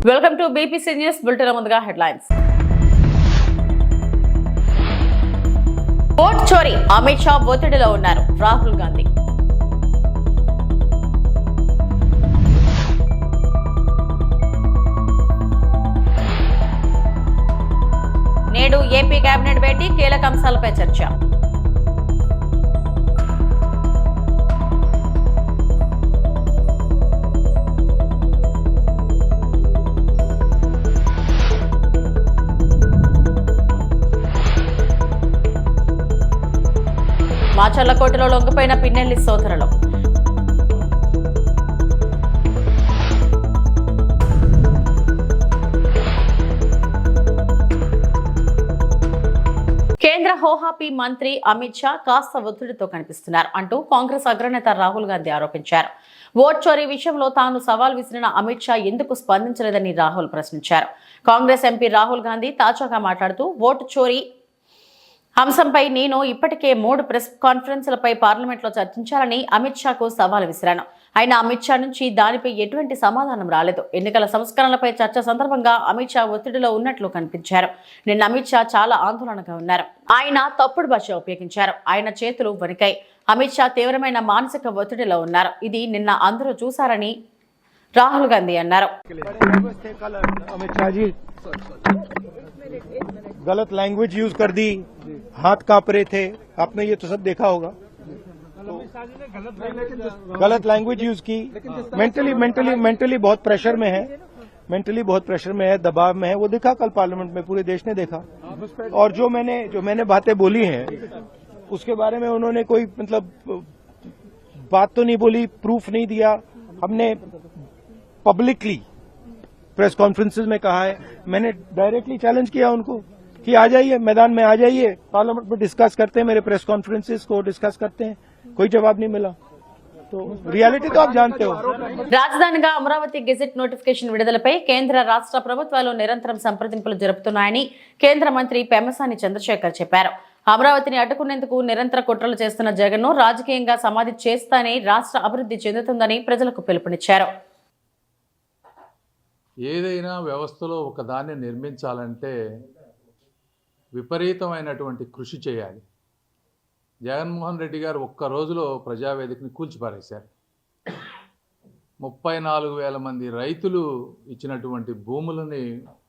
Welcome to BPC news bulletin. ముందుగా headlines. Vote చోరీ, అమిత్ షా ఒత్తిడిలో ఉన్నారు రాహుల్ గాంధీ. నేడు ఏపీ కేబినెట్ భేటీ, కీలక అంశాలపై చర్చ. మాచర్లకోటలో లొంగిపోయిన పిన్నెల్లి సోదరులు. కేంద్ర హోంశాఖ మంత్రి అమిత్ షా కాస్త ఒత్తిడితో కనిపిస్తున్నారు అంటూ కాంగ్రెస్ అగ్రనేత రాహుల్ గాంధీ ఆరోపించారు. ఓట్ చోరీ విషయంలో తాను సవాల్ విసిరిన అమిత్ షా ఎందుకు స్పందించలేదని రాహుల్ ప్రశ్నించారు. కాంగ్రెస్ ఎంపీ రాహుల్ గాంధీ తాజాగా మాట్లాడుతూ ఓటు చోరీ అంశంపై నేను ఇప్పటికే 3 ప్రెస్ కాన్ఫరెన్స్లపై పార్లమెంట్లో చర్చించాలని అమిత్ షాకు సవాల్ విసిరాను. అయినా అమిత్ షా నుంచి దానిపై ఎటువంటి సమాధానం రాలేదు. ఎన్నికల సంస్కరణలపై చర్చ సందర్భంగా అమిత్ షా ఒత్తిడిలో ఉన్నట్లు కనిపించారు. నిన్న అమిత్ షా చాలా ఆందోళనగా ఉన్నారు. ఆయన తప్పుడు భాష ఉపయోగించారు. ఆయన చేతులు వణికాయి. అమిత్ షా తీవ్రమైన మానసిక ఒత్తిడిలో ఉన్నారు. ఇది నిన్న అందరూ చూశారని రాహుల్ గాంధీ అన్నారు. गलत लैंग्वेज यूज कर दी, हाथ कांप रहे थे, आपने ये तो सब देखा होगा. गलत लैंग्वेज यूज की, मेंटली बहुत प्रेशर में है, दबाव में है. वो देखा कल पार्लियामेंट में, पूरे देश ने देखा. और जो मैंने बातें बोली हैं उसके बारे में उन्होंने कोई बात तो नहीं बोली, प्रूफ नहीं दिया. हमने पब्लिकली प्रेस कॉन्फ्रेंसेस में कहा है. मैंने डायरेक्टली चैलेंज किया उनको कि आ जाइए, मैदान में आ जाइए, पार्लियामेंट में डिस्कस करते हैं, मेरे प्रेस कॉन्फ्रेंसेस को डिस्कस करते हैं. कोई जवाब नहीं मिला. तो रियलिटी तो आप जानते हो. రాజధానిగా అమరావతి గెజెట్ నోటిఫికేషన్ విడుదలపై కేంద్ర రాష్ట్ర ప్రభుత్వాలు నిరంతరం సంప్రదింపులు జరుపుతున్నాయని కేంద్ర మంత్రి పెమ్మసాని చంద్రశేఖర్ చెప్పారు. అమరావతిని అడ్డుకునేందుకు నిరంతర కుట్రలు చేస్తున్న జగన్ను రాజకీయంగా సమాధి చేస్తానే రాష్ట్ర అభివృద్ధి చెందుతుందని ప్రజలకు పిలుపునిచ్చారు. ఏదైనా వ్యవస్థలో ఒక దాన్ని నిర్మించాలంటే విపరీతమైనటువంటి కృషి చేయాలి. జగన్మోహన్ రెడ్డి గారు ఒక్క రోజులో ప్రజావేదికని కూల్చిపారేశారు. 34,000 మంది రైతులు ఇచ్చినటువంటి భూములని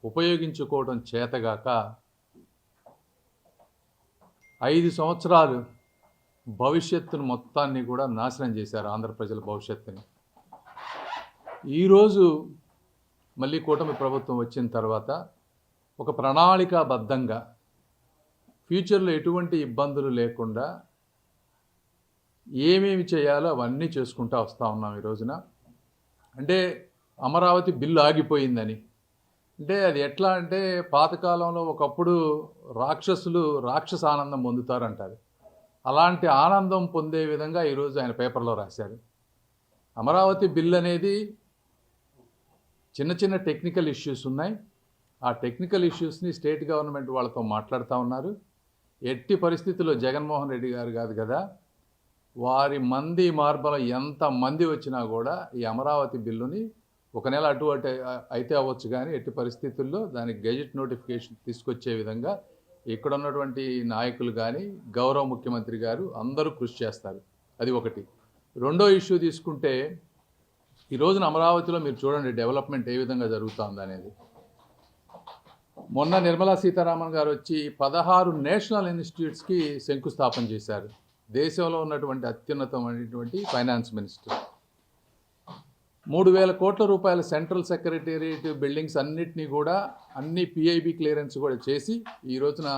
ఉపయోగించుకోవడం చేతగాక 5 సంవత్సరాలు భవిష్యత్తును మొత్తాన్ని కూడా నాశనం చేశారు, ఆంధ్ర ప్రజల భవిష్యత్తుని. ఈరోజు మళ్ళీ కూటమి ప్రభుత్వం వచ్చిన తర్వాత ఒక ప్రణాళికాబద్ధంగా ఫ్యూచర్లో ఎటువంటి ఇబ్బందులు లేకుండా ఏమేమి చేయాలో అవన్నీ చేసుకుంటూ వస్తూ ఉన్నాం. ఈ రోజున అంటే అమరావతి బిల్లు ఆగిపోయిందని అంటే అది ఎట్లా అంటే పాతకాలంలో ఒకప్పుడు రాక్షస ఆనందం పొందుతారంటారు. అలాంటి ఆనందం పొందే విధంగా ఈరోజు ఆయన పేపర్లో రాశారు. అమరావతి బిల్ అనేది చిన్న టెక్నికల్ ఇష్యూస్ ఉన్నాయి. ఆ టెక్నికల్ ఇష్యూస్ని స్టేట్ గవర్నమెంట్ వాళ్ళతో మాట్లాడుతూ ఉన్నారు. ఎట్టి పరిస్థితుల్లో జగన్మోహన్ రెడ్డి గారు కాదు కదా, వారి మంది మార్బలం ఎంతమంది వచ్చినా కూడా ఈ అమరావతి బిల్లుని ఒక నెల అటు అయితే అవ్వచ్చు, కానీ ఎట్టి పరిస్థితుల్లో దానికి గెజెట్ నోటిఫికేషన్ తీసుకొచ్చే విధంగా ఇక్కడ ఉన్నటువంటి నాయకులు కానీ గౌరవ ముఖ్యమంత్రి గారు అందరూ కృషి చేస్తారు. అది ఒకటి. రెండో ఇష్యూ తీసుకుంటే ఈ రోజున అమరావతిలో మీరు చూడండి డెవలప్మెంట్ ఏ విధంగా జరుగుతుంది అనేది. మొన్న నిర్మలా సీతారామన్ గారు వచ్చి 16 నేషనల్ ఇన్స్టిట్యూట్స్కి శంకుస్థాపన చేశారు. దేశంలో ఉన్నటువంటి అత్యున్నతమైనటువంటి ఫైనాన్స్ మినిస్టర్. 3,000 కోట్ల రూపాయల సెంట్రల్ సెక్రటేరియట్ బిల్డింగ్స్ అన్నిటినీ కూడా అన్ని పిఐబి క్లియరెన్స్ కూడా చేసి ఈ రోజున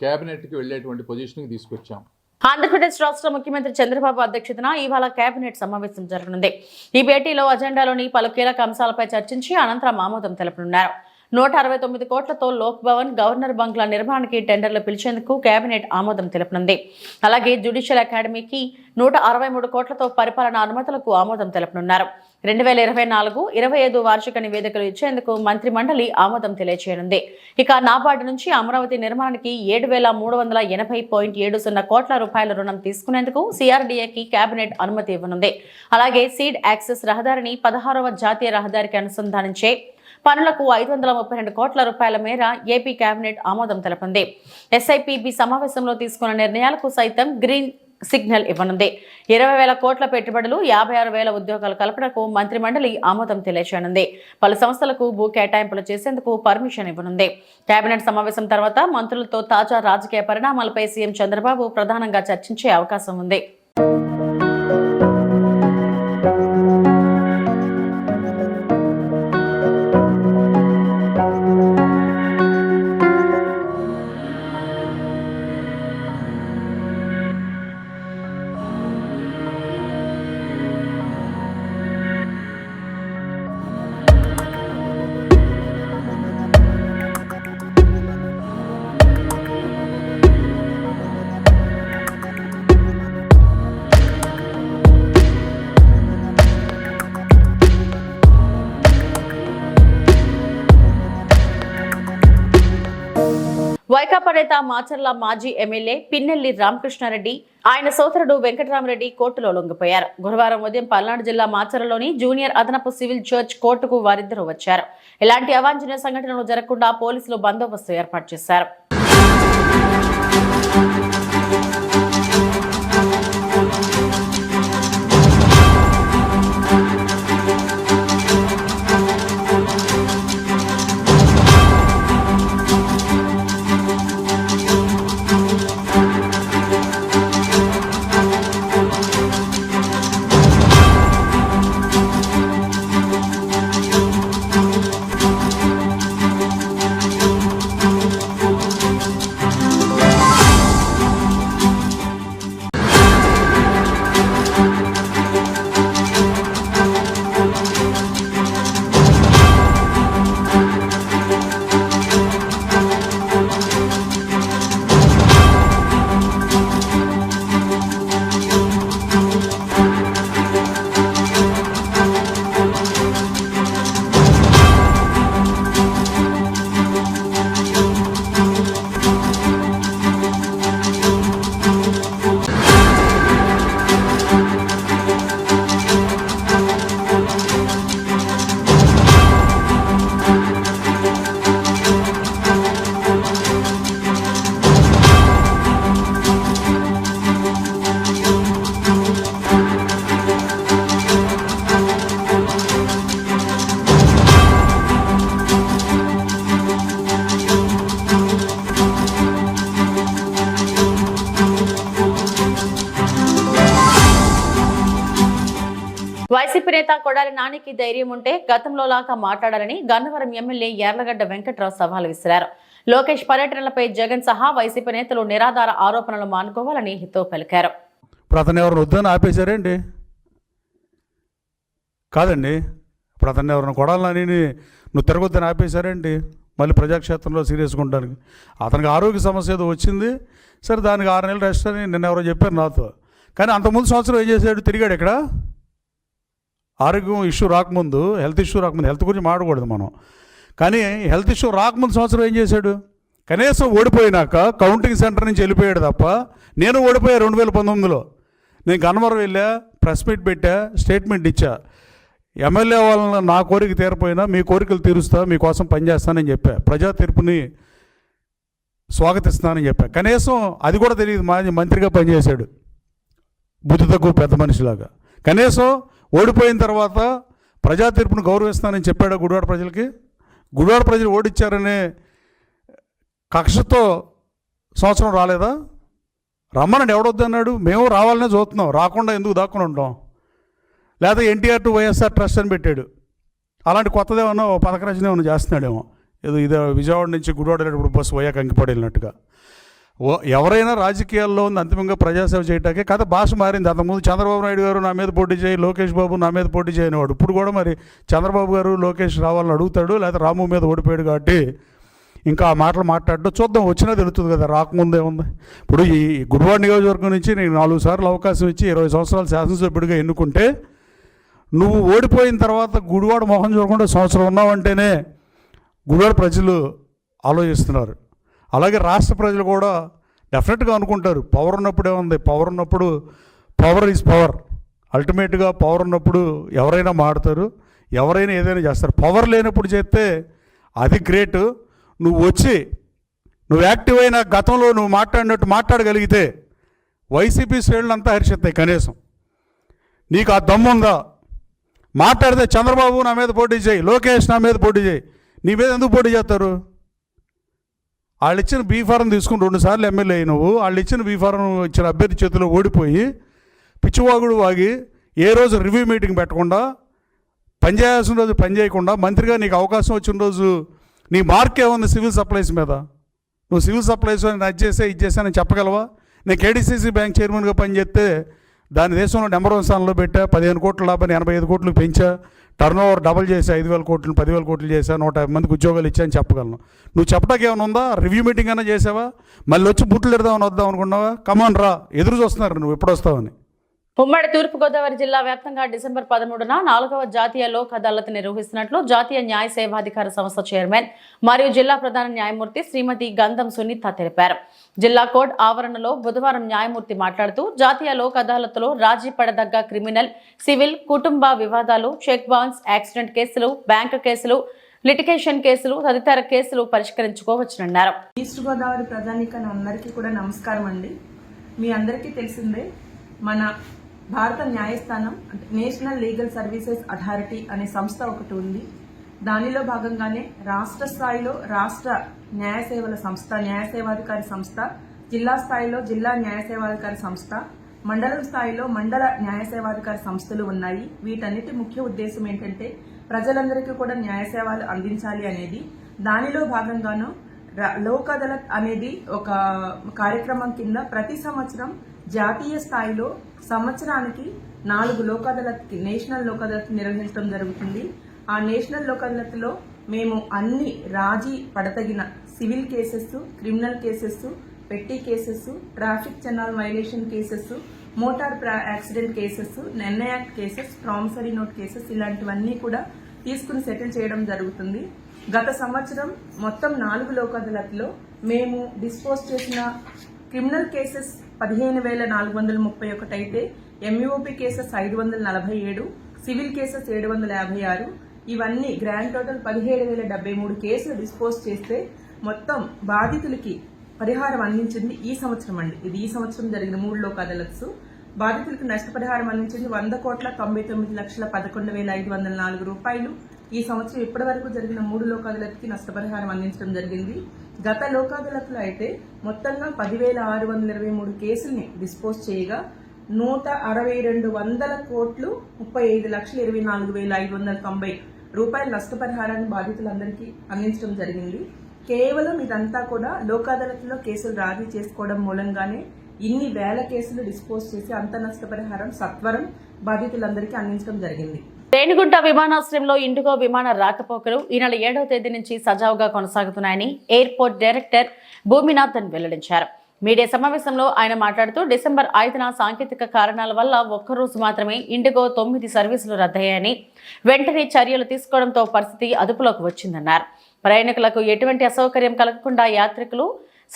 క్యాబినెట్కి వెళ్ళేటువంటి పొజిషన్కి తీసుకొచ్చాం. ఆంధ్రప్రదేశ్ రాష్ట్ర ముఖ్యమంత్రి చంద్రబాబు అధ్యక్షతన ఇవాళ కేబినెట్ సమావేశం జరగనుంది. ఈ భేటీలో అజెండాలోని పలు కీలక అంశాలపై చర్చించి అనంతరం ఆమోదం తెలపనున్నారు. 169 కోట్లతో లోక్ భవన్, గవర్నర్ బంగ్లా నిర్మాణానికి టెండర్లు పిలిచేందుకు కేబినెట్ ఆమోదం తెలపనుంది. అలాగే జ్యుడిషియల్ అకాడమీకి 163 కోట్లతో పరిపాలనా అనుమతులకు ఆమోదం తెలపనున్నారు. 2024-25 వార్షిక నివేదికలు ఇచ్చేందుకు మంత్రి మండలి ఆమోదం తెలియజేయనుంది. ఇక నాబార్డు నుంచి అమరావతి నిర్మాణానికి 7,380.70 కోట్ల రూపాయల రుణం తీసుకునేందుకు సిఆర్డీఏకి కేబినెట్ అనుమతి ఇవ్వనుంది. అలాగే సీడ్ యాక్సెస్ రహదారిని 16వ జాతీయ రహదారికి అనుసంధానించే పనులకు 532 కోట్ల రూపాయల మేర ఏపీ కేబినెట్ ఆమోదం తెలిపింది. ఎస్ఐపిబి సమావేశంలో తీసుకున్న నిర్ణయాలకు సైతం గ్రీన్ సిగ్నల్ ఇవ్వనుంది. 20,000 కోట్ల పెట్టుబడులు, 56,000 ఉద్యోగాల కల్పనకు మంత్రిమండలి ఆమోదం తెలియచేయనుంది. పలు సంస్థలకు భూ కేటాయింపులు చేసేందుకు పర్మిషన్ ఇవ్వనుంది. కేబినెట్ సమావేశం తర్వాత మంత్రులతో తాజా రాజకీయ పరిణామాలపై సీఎం చంద్రబాబు ప్రధానంగా చర్చించే అవకాశం ఉంది. వైకాపా నేత మాచర్ల మాజీ ఎమ్మెల్యే పిన్నెల్లి రామకృష్ణారెడ్డి, ఆయన సోదరుడు వెంకటరామరెడ్డి కోర్టులో లొంగిపోయారు. గురువారం ఉదయం పల్నాడు జిల్లా మాచర్లలోని జూనియర్ అదనపు సివిల్ జడ్జ్ కోర్టుకు వారిద్దరూ వచ్చారు. ఎలాంటి అవాంఛనీయ సంఘటనలు జరగకుండా పోలీసులు బందోబస్తు ఏర్పాటు చేశారు. వైసీపీ నేత కొడాలి నానికి ధైర్యం ఉంటే గతంలో లాగా మాట్లాడాలని గన్నవరం ఎమ్మెల్యే యార్లగడ్డ వెంకట్రావు సవాల్ విసిరారు. లోకేష్ పర్యటనలపై జగన్ సహా వైసీపీ నేతలు నిరాధార ఆరోపణలు మానుకోవాలని హితవు పలికారు. ఇప్పుడు అతను ఎవరిని వద్దని ఆపేశారేంటి? కాదండి, ఇప్పుడు అతన్ని ఎవరిని కొడాలని నువ్వు తిరగొద్దని ఆపేశారేంటి? మళ్ళీ ప్రజాక్షేత్రంలో సీరియస్గా ఉండడానికి. అతనికి ఆరోగ్య సమస్య ఏదో వచ్చింది, సరే దానికి 6 నెలలు రెస్ట్ అని నిన్న ఎవరో చెప్పారు నాతో. కానీ అంతకుముందు సంవత్సరం ఏం చేశాడు? తిరిగాడు ఇక్కడ. ఆరోగ్యం ఇష్యూ రాకముందు, హెల్త్ ఇష్యూ రాకముందు, హెల్త్ గురించి మాట్లాడకూడదు మనం, కానీ హెల్త్ ఇష్యూ రాకముందు సంవత్సరం ఏం చేశాడు? కనీసం ఓడిపోయినాక కౌంటింగ్ సెంటర్ నుంచి వెళ్ళిపోయాడు తప్ప. నేను ఓడిపోయా 2019లో. నేను గన్నవరం వెళ్ళా, ప్రెస్ మీట్ పెట్టా, స్టేట్మెంట్ ఇచ్చా. ఎమ్మెల్యే వాళ్ళని నా కోరిక తీరపోయినా మీ కోరికలు తీరుస్తా, మీకోసం పనిచేస్తానని చెప్పా. ప్రజా తీర్పుని స్వాగతిస్తానని చెప్పా. కనీసం అది కూడా తెలియదు. మంత్రిగా పనిచేశాడు, బుద్ధి తక్కువ పెద్ద మనిషిలాగా. కనీసం ఓడిపోయిన తర్వాత ప్రజా తీర్పును గౌరవిస్తానని చెప్పాడు గుడివాడ ప్రజలకి. గుడివాడ ప్రజలు ఓడిచ్చారనే కక్షతో సంవత్సరం రాలేదా? రమ్మనండి, ఎవడొద్దన్నాడు? మేము రావాలనే చూస్తున్నాం, రాకుండా ఎందుకు దాక్కుని ఉంటాం? లేదా ఎన్టీఆర్ టు వైఎస్ఆర్ ట్రస్ట్ అని పెట్టాడు. అలాంటి కొత్తదేమన్నా పథక రచన ఏమన్నా చేస్తున్నాడేమో. ఏదో ఇదే విజయవాడ నుంచి గుడివాడ వెళ్ళేటప్పుడు బస్సు పోయాక కంకిపాడు వెళ్ళినట్టుగా. ఎవరైనా రాజకీయాల్లో ఉంది అంతిమంగా ప్రజాసేవ చేయటాకే. కథ భాష మారింది. అంతకుముందు చంద్రబాబు నాయుడు గారు నా మీద పోటీ చేయి, లోకేష్ బాబు నా మీద పోటీ చేయనివాడు. ఇప్పుడు కూడా మరి చంద్రబాబు గారు లోకేష్ రావాలని అడుగుతాడు, లేదా రాము మీద ఓడిపోయాడు కాబట్టి ఇంకా ఆ మాటలు మాట్లాడడం చూద్దాం. వచ్చినా తెలుస్తుంది కదా, రాకముందే ఉంది. ఇప్పుడు ఈ గుడివాడ నియోజకవర్గం నుంచి నేను 4 సార్లు అవకాశం ఇచ్చి 20 సంవత్సరాలు శాసనసభ్యుడిగా ఎన్నుకుంటే, నువ్వు ఓడిపోయిన తర్వాత గుడివాడ మొహం చూడకుండా సంవత్సరం ఉన్నావంటేనే గుడివాడ ప్రజలు ఆలోచిస్తున్నారు. అలాగే రాష్ట్ర ప్రజలు కూడా డెఫినెట్గా అనుకుంటారు, పవర్ ఉన్నప్పుడే ఉంది. పవర్ ఉన్నప్పుడు పవర్ ఈజ్ పవర్. అల్టిమేట్గా పవర్ ఉన్నప్పుడు ఎవరైనా మాడతారు. ఎవరైనా ఏదైనా చేస్తారు. పవర్ లేనప్పుడు చేస్తే అది గ్రేట్. నువ్వు వచ్చి నువ్వు యాక్టివ్ అయిన గతంలో నువ్వు మాట్లాడినట్టు మాట్లాడగలిగితే వైసీపీ శ్రేణులంతా హర్షిస్తాయి. కనీసం నీకు ఆ దమ్ముందా? మాట్లాడితే చంద్రబాబు నా మీద పోటీ చేయి, లోకేష్ నా మీద పోటీ చేయి. నీ మీద ఎందుకు పోటీ చేస్తారు? వాళ్ళు ఇచ్చిన బీఫారం తీసుకుని 2 సార్లు ఎమ్మెల్యే అయినవు. వాళ్ళు ఇచ్చిన బీఫారం ఇచ్చిన అభ్యర్థి చేతిలో ఓడిపోయి పిచ్చివాగుడు వాగి ఏ రోజు రివ్యూ మీటింగ్ పెట్టకుండా, పనిచేయాల్సిన రోజు పని చేయకుండా, మంత్రిగా నీకు అవకాశం వచ్చిన రోజు నీ మార్క్ ఏముంది సివిల్ సప్లైస్ మీద? నువ్వు సివిల్ సప్లైస్ అది చేసానని చెప్పగలవా? నేను కేడీసీసీ బ్యాంక్ చైర్మన్గా పనిచేస్తే దాని దేశంలో నెంబర్ 1 స్థానంలో పెట్టా. 15 కోట్ల లాభాన్ని 85 కోట్లకు పెంచా. టర్న్ ఓవర్ డబుల్ చేసి 5,000 కోట్లు 10,000 కోట్లు చేశా. 150 మందికి ఉద్యోగాలు ఇచ్చాయని చెప్పగలను. నువ్వు చెప్పడానికి ఏమైనా ఉందా? రివ్యూ మీటింగ్ అయినా చేసావా? మళ్ళీ వచ్చి బుట్లు ఎడదామని వద్దాం అనుకున్నావా? కమాన్ రా, ఎదురు చూస్తున్నారు నువ్వు ఎప్పుడు వస్తావని. ఉమ్మడి తూర్పుగోదావరి జిల్లా వ్యాప్తంగా డిసెంబర్ 13న 4వ జాతీయ లోక్ అదాలత్ నిర్వహిస్తున్నట్లు జాతీయ న్యాయ సేవాధికార సంస్థ చైర్మన్ మరియు జిల్లా ప్రధాన న్యాయమూర్తి శ్రీమతి గంధం సునీత తెలిపారు. జిల్లా కోర్టు ఆవరణలో బుధవారం న్యాయమూర్తి మాట్లాడుతూ జాతీయ లోక్ అదాలత్లో రాజీ పడదగ్గ క్రిమినల్, సివిల్, కుటుంబ వివాదాలు, చెక్ బౌన్స్, యాక్సిడెంట్ కేసులు, బ్యాంకు కేసులు, లిటిగేషన్ కేసులు తదితర కేసులు పరిష్కరించుకోవచ్చునన్నారు. ఈస్ట్ గోదావరి ప్రజానీకాన్ని అందరికీ కూడా నమస్కారం అండి. మీ అందరికీ తెలిసిందే, మన భారత న్యాయస్థానం అంటే నేషనల్ లీగల్ సర్వీసెస్ అథారిటీ అనే సంస్థ ఒకటి ఉంది. దానిలో భాగంగానే రాష్ట్ర స్థాయిలో రాష్ట్ర న్యాయ సేవల సంస్థ, న్యాయ సేవాధికారి సంస్థ, జిల్లా స్థాయిలో జిల్లా న్యాయ సేవాధికారి సంస్థ, మండలం స్థాయిలో మండల న్యాయ సేవాధికారి సంస్థలు ఉన్నాయి. వీటన్నిటి ముఖ్య ఉద్దేశం ఏంటంటే ప్రజలందరికీ కూడా న్యాయ సేవలు అందించాలి అనేది. దానిలో భాగంగాను లోక్ అదాలత్ అనేది ఒక కార్యక్రమం కింద ప్రతి సంవత్సరం జాతీయ స్థాయిలో సంవత్సరానికి 4 లోక్ అదాలత్ నేషనల్ లోక్ అదాలత్ నిర్వహించడం జరుగుతుంది. ఆ నేషనల్ లోక్ అదాలత్ లో మేము అన్ని రాజీ పడతగిన civil cases, criminal cases, petty cases, traffic చన్నాల్ violation cases, motor accident cases, NI act cases, promissory note cases ఇలాంటివన్నీ కూడా తీసుకుని సెటిల్ చేయడం జరుగుతుంది. గత సంవత్సరం మొత్తం 4 లోక్ అదాలత్లో మేము డిస్పోజ్ చేసిన క్రిమినల్ కేసెస్ 15,431 అయితే ఎంయూఓపీ కేసెస్ 547, సివిల్ కేసెస్ 756, ఇవన్నీ గ్రాండ్ టోటల్ 17,073 కేసులు డిస్పోజ్ చేస్తే మొత్తం బాధితులకి పరిహారం అందించింది ఈ సంవత్సరం అండి. ఇది ఈ సంవత్సరం జరిగిన 3 లోక్ అదాలత్స్. బాధితులకు నష్టపరిహారం అందించింది 1,99,11,504 రూపాయలు. ఈ సంవత్సరం ఇప్పటి వరకు జరిగిన 3 లోక్ అదాలత్కి నష్టపరిహారం అందించడం జరిగింది. గత లోక్ అదాలత్లో అయితే మొత్తంగా 10,623 కేసుల్ని డిస్పోజ్ చేయగా 162 కోట్లు 35,24,590 రూపాయల నష్టపరిహారాన్ని బాధితులందరికీ అందించడం జరిగింది. కేవలం ఇదంతా కూడా లోక్ అదాలత్లో కేసులు రాజీ చేసుకోవడం మూలంగానే ఇన్ని వేల కేసులు డిస్పోజ్ చేసి అంత నష్టపరిహారం సత్వరం బాధితులందరికీ అందించడం జరిగింది. రేణిగుంట విమానాశ్రయంలో ఇండిగో విమాన రాకపోకలు ఈ నెల 7వ తేదీ నుంచి సజావుగా కొనసాగుతున్నాయని ఎయిర్పోర్ట్ డైరెక్టర్ భూమినాథన్ వెల్లడించారు. మీడియా సమావేశంలో ఆయన మాట్లాడుతూ డిసెంబర్ 5న సాంకేతిక కారణాల వల్ల ఒక్కరోజు మాత్రమే ఇండిగో 9 సర్వీసులు రద్దయ్యాయని, వెంటనే చర్యలు తీసుకోవడంతో పరిస్థితి అదుపులోకి వచ్చిందన్నారు. ప్రయాణికులకు ఎటువంటి అసౌకర్యం కలగకుండా యాత్రికులు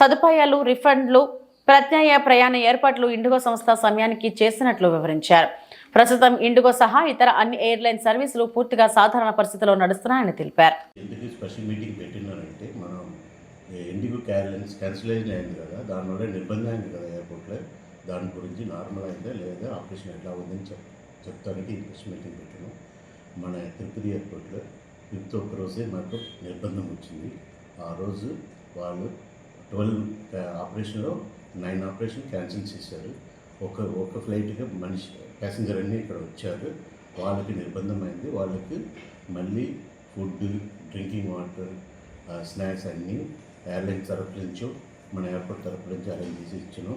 సదుపాయాలు, రిఫండ్లు, ప్రత్యాయ ప్రయాణ ఏర్పాట్లు ఇండిగో సంస్థ సమయానికి చేసినట్లు వివరించారు. ప్రస్తుతం ఇండిగో సహా ఇతర అన్ని ఎయిర్లైన్ సర్వీసులు పూర్తిగా సాధారణ పరిస్థితిలో నడుస్తున్నాయని తెలిపారు. స్పెషల్ మీటింగ్ పెట్టినారంటే మనం ఇండిగో క్యాన్సిలేషన్ అయింది కదా, దానివల్ల నిర్బంధం అయింది కదా ఎయిర్పోర్ట్లో, దాని గురించి నార్మల్ అయిందా లేదా ఆపరేషన్ ఎట్లా ఉందని చెప్తానికి స్పెషల్ మీటింగ్ పెట్టినాం. మన తిరుపతి ఎయిర్పోర్ట్లో 5th ఒక్క రోజే మాకు నిర్బంధం వచ్చింది. ఆ రోజు వాళ్ళు 12 ఆపరేషన్లో 9 ఆపరేషన్ క్యాన్సిల్ చేశారు. ఒక ఫ్లైట్గా మనిషి ప్యాసింజర్ అన్నీ ఇక్కడ వచ్చారు, వాళ్ళకి నిర్బంధం అయింది. వాళ్ళకి మళ్ళీ ఫుడ్, డ్రింకింగ్ వాటర్, స్నాక్స్ అన్నీ ఎయిర్లైన్ తరఫు నుంచో మన ఎయిర్పోర్ట్ తరఫు నుంచి అరేంజ్ చేసి ఇచ్చినాం.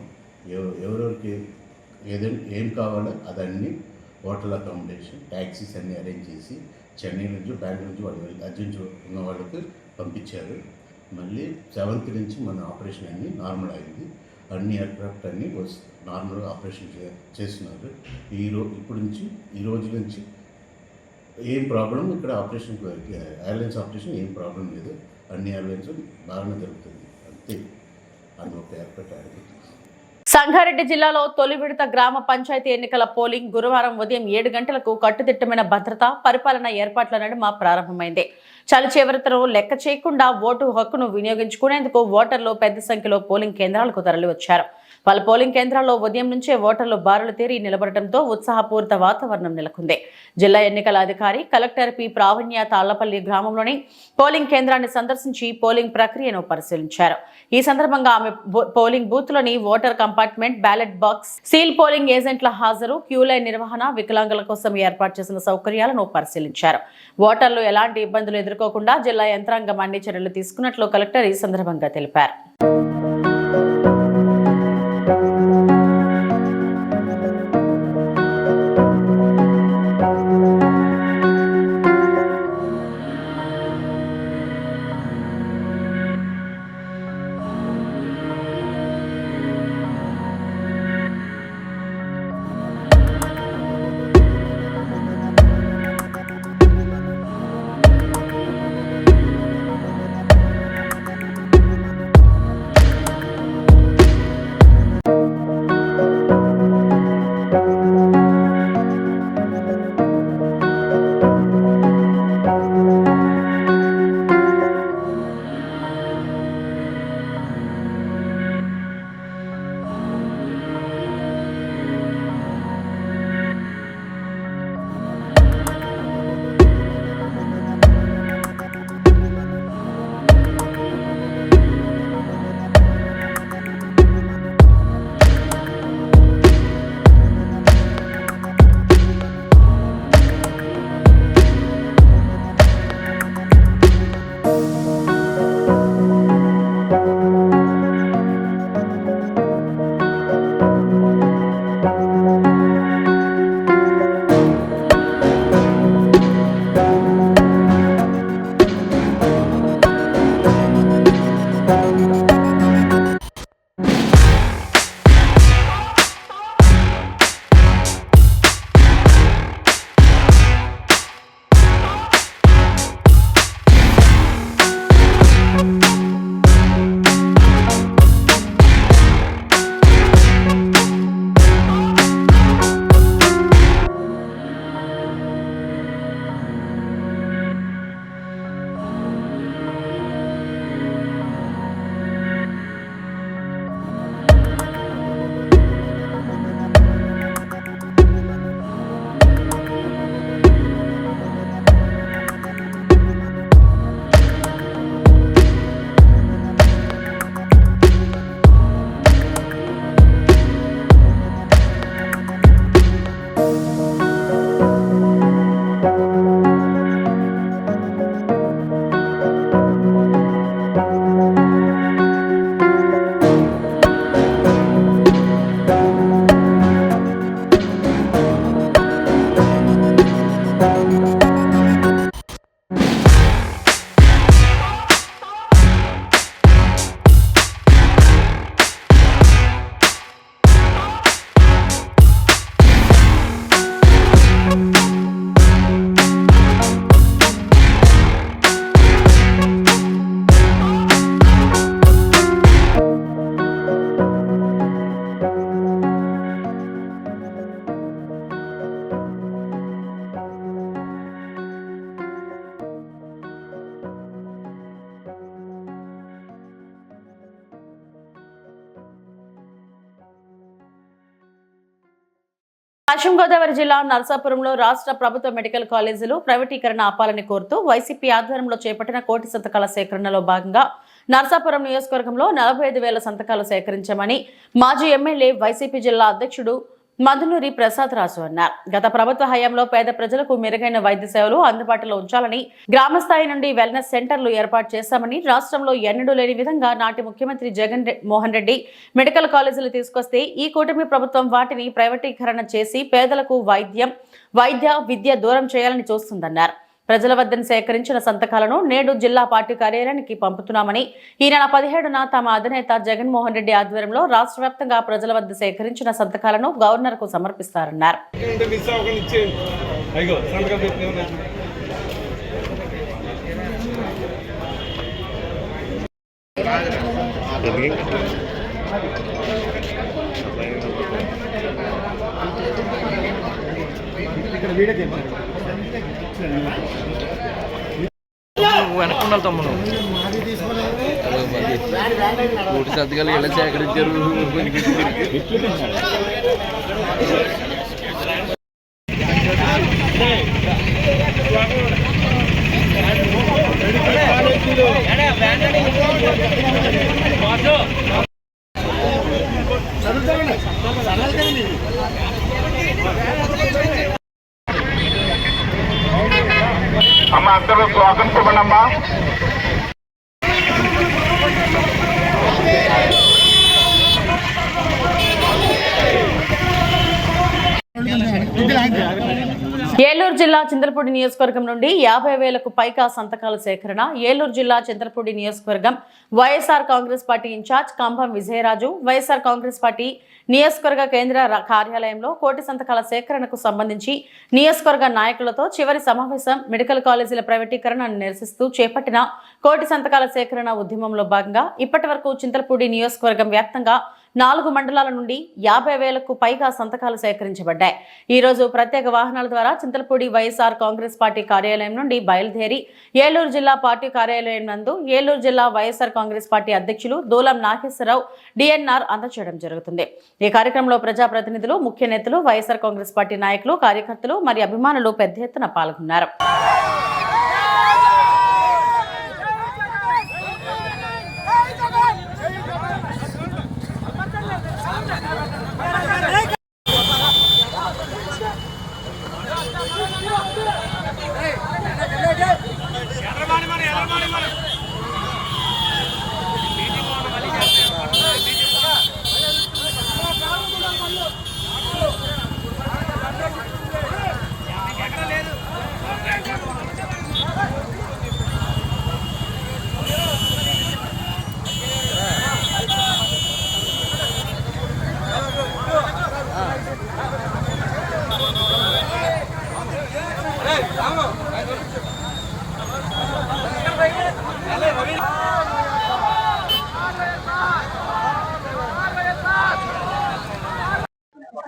ఎవరెవరికి ఏం కావాలో అదన్నీ హోటల్ అకామిడేషన్, ట్యాక్సీస్ అన్నీ అరేంజ్ చేసి చెన్నై నుంచి, బెంగళూరు నుంచి వాళ్ళు అర్జెంట్ ఉన్న వాళ్ళకి పంపించారు. మళ్ళీ 7th నుంచి మన ఆపరేషన్ అన్నీ నార్మల్ అయింది. అన్ని ఎయిర్క్రాఫ్ట్ అన్నీ నార్మల్గా ఆపరేషన్ చేస్తున్నారు. ఇప్పుడు నుంచి ఈ రోజు నుంచి ఏం ప్రాబ్లం ఇక్కడ ఆపరేషన్, ఎయిర్లైన్స్ ఆపరేషన్ ఏం ప్రాబ్లం లేదు. అన్ని ఎయిర్లైన్స్ బాగానే జరుగుతుంది. అంతే, అది ఒక ఎయిర్క్రాఫ్ట్. సంగారెడ్డి జిల్లాలో తొలి విడత గ్రామ పంచాయతీ ఎన్నికల పోలింగ్ గురువారం ఉదయం 7 గంటలకు కట్టుదిట్టమైన భద్రతా పరిపాలన ఏర్పాట్ల నడుమ ప్రారంభమైంది. చలి చివరితను లెక్క చేయకుండా ఓటు హక్కును వినియోగించుకునేందుకు ఓటర్లు పెద్ద సంఖ్యలో పోలింగ్ కేంద్రాలకు తరలివచ్చారు. పలు పోలింగ్ కేంద్రాల్లో ఉదయం నుంచే ఓటర్లు బారులు తీరి నిలబడటంతో ఉత్సాహపూరిత వాతావరణం నెలకొంది. జిల్లా ఎన్నికల అధికారి కలెక్టర్ పి ప్రావణ్య తాళ్లపల్లి గ్రామంలోని పోలింగ్ కేంద్రాన్ని సందర్శించి పోలింగ్ ప్రక్రియను పరిశీలించారు. ఈ సందర్భంగా ఆమె పోలింగ్ బూత్లోని voter compartment, ballot box, seal polling ఏజెంట్ల హాజరు, క్యూలైన్ నిర్వహణ, వికలాంగుల కోసం ఏర్పాటు చేసిన సౌకర్యాలను పరిశీలించారు. ఓటర్లు ఎలాంటి ఇబ్బందులు ఎదుర్కోకుండా జిల్లా యంత్రాంగం అన్ని చర్యలు తీసుకున్నట్లు కలెక్టర్ ఈ సందర్భంగా తెలిపారు. పశ్చిమ గోదావరి జిల్లా నరసాపురంలో రాష్ట్ర ప్రభుత్వ మెడికల్ కాలేజీలు ప్రైవేటీకరణ ఆపాలని కోరుతూ వైసీపీ ఆధ్వర్యంలో చేపట్టిన కోటి సంతకాల సేకరణలో భాగంగా నరసాపురం నియోజకవర్గంలో 45,000 సంతకాలు సేకరించామని మాజీ ఎమ్మెల్యే వైసీపీ జిల్లా అధ్యక్షుడు మధునూరి ప్రసాద్ రాజు అన్నారు. గత ప్రభుత్వ హయాంలో పేద ప్రజలకు మెరుగైన వైద్య సేవలు అందుబాటులో ఉంచాలని గ్రామ స్థాయి నుండి వెల్నెస్ సెంటర్లు ఏర్పాటు చేశామని, రాష్ట్రంలో ఎన్నడూ లేని విధంగా నాటి ముఖ్యమంత్రి జగన్ మోహన్ రెడ్డి మెడికల్ కాలేజీలు తీసుకొస్తే ఈ కూటమి ప్రభుత్వం వాటిని ప్రైవేటీకరణ చేసి పేదలకు విద్య దూరం చేయాలని చూస్తుందన్నారు. ప్రజల వద్దను సేకరించిన సంతకాలను నేడు జిల్లా పార్టీ కార్యాలయానికి పంపుతున్నామని, ఈ నెల 17న తమ అధినేత జగన్మోహన్ రెడ్డి ఆధ్వర్యంలో రాష్ట్ర వ్యాప్తంగా ప్రజల వద్ద సేకరించిన సంతకాలను గవర్నర్కు సమర్పిస్తారన్నారు. వెనక్కున్నాను తమ్ముడు కోటి సంతకాలు ఎలా సేకరించారు. అమ్మ అందరూ స్వాగతించమన్నమ్మా. ఏలూరు జిల్లా చింతలపూడి నియోజకవర్గం నుండి 50,000కు పైగా సంతకాల సేకరణ. ఏలూరు జిల్లా చింతలపూడి నియోజకవర్గం వైఎస్ఆర్ కాంగ్రెస్ పార్టీ ఇన్ఛార్జ్ కంభం విజయరాజు వైఎస్ఆర్ కాంగ్రెస్ పార్టీ నియోజకవర్గ కేంద్ర కార్యాలయంలో కోటి సంతకాల సేకరణకు సంబంధించి నియోజకవర్గ నాయకులతో చివరి సమావేశం. మెడికల్ కాలేజీల ప్రైవేటీకరణను నిరసిస్తూ చేపట్టిన కోటి సంతకాల సేకరణ ఉద్యమంలో భాగంగా ఇప్పటి వరకు చింతలపూడి నియోజకవర్గం వ్యాప్తంగా 4 మండలాల నుండి 50,000కు పైగా సంతకాలు సేకరించబడ్డాయి. ఈ రోజు ప్రత్యేక వాహనాల ద్వారా చింతలపూడి వైఎస్ఆర్ కాంగ్రెస్ పార్టీ కార్యాలయం నుండి బయలుదేరి ఏలూరు జిల్లా పార్టీ కార్యాలయం నందు ఏలూరు జిల్లా వైఎస్ఆర్ కాంగ్రెస్ పార్టీ అధ్యక్షులు దూలం నాగేశ్వరరావు డిఎన్ఆర్ అందజేయడం జరుగుతుంది. ఈ కార్యక్రమంలో ప్రజాప్రతినిధులు, ముఖ్య నేతలు, వైఎస్ఆర్ కాంగ్రెస్ పార్టీ నాయకులు, కార్యకర్తలు మరియు అభిమానులు పెద్ద ఎత్తున పాల్గొన్నారు.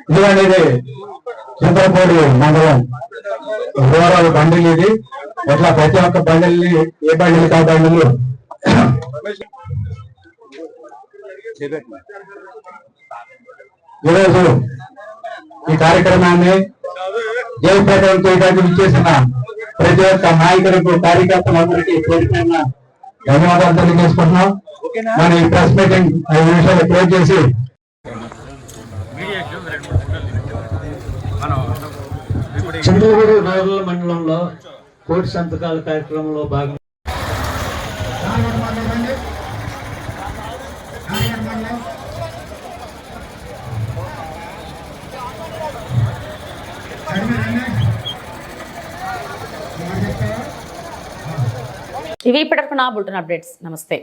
ఇదిగోండి, చింతలపూడి మండలం రూరల్ బండిల్. ఇది ఇట్లా ప్రతి ఒక్క బండిల్ని ఏ బండిలు కా బండిలు ఈరోజు ఈ కార్యక్రమాన్ని జయప్రదం చేయడానికి విచ్చేసిన ప్రతి ఒక్క నాయకులకు, కార్యకర్తలందరికీ పేరుపైన ధన్యవాదాలు తెలియజేసుకుంటున్నాం. మన ఈ ప్రెస్ మీటింగ్ 5 నిమిషాలు క్లోజ్ చేసి చింతలపూడి రూరల్ మండలంలో కోటి సంతకాల కార్యక్రమంలో భాగంగా ఇవి ఇప్పటివరకు నా బులెటిన్ అప్డేట్స్. నమస్తే.